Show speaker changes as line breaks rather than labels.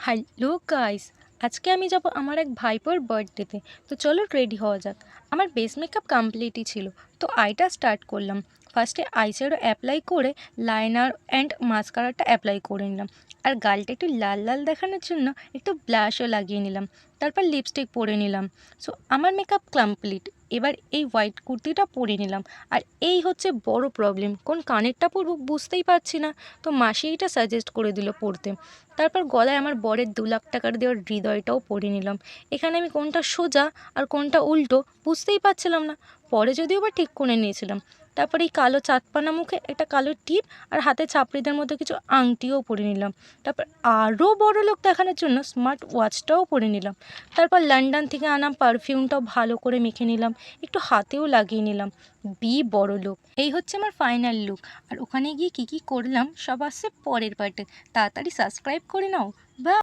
Hello guys, আজকে আমি যাব আমার এক ভাইপোর বার্থডেতে। তো চলো রেডি হওয়া যাক। আমার বেস মেকআপ কমপ্লিটই ছিল, তো আইটা স্টার্ট করলাম। ফার্স্টে আইশ্যাডো অ্যাপ্লাই করে লাইনার অ্যান্ড মাস্কারাটা অ্যাপ্লাই করে নিলাম। আর গালটা একটু লাল লাল দেখানোর জন্য একটু ব্লাশও লাগিয়ে নিলাম। তারপর লিপস্টিক পরে নিলাম। সো আমার মেকআপ কমপ্লিট। এবার এই হোয়াইট কুর্তিটা পরে নিলাম। আর এই হচ্ছে বড় প্রবলেম, কোন কানেরটা পরবো বুঝতেই পারছি না। তো মাসি এইটা সাজেস্ট করে দিল পরতে। তারপর গলায় আমার বরের 2 লাখ টাকার দেওয়ার হৃদয়টাও পরে নিলাম। এখানে আমি কোনটা সোজা আর কোনটা উল্টো বুঝতেই পারছিলাম না। পরে যদিও বা ঠিক করে নিয়েছিলাম। তারপর এই কালো চাঁদপানা মুখে একটা কালো টিপ আর হাতে ছাপড়িদের মতো কিছু আংটিও পরে নিলাম। তারপর আরও বড়লোক দেখানোর জন্য স্মার্ট ওয়াচটাও পরে নিলাম। তারপর লন্ডন থেকে আনা পারফিউমটাও ভালো করে মেখে নিলাম, একটু হাতেও লাগিয়ে নিলাম। বড়লোক, এই হচ্ছে আমার ফাইনাল লুক। আর ওখানে গিয়ে কী কী করলাম সব আসছে পরের পার্টে। তাড়াতাড়ি সাবস্ক্রাইব করে নাও।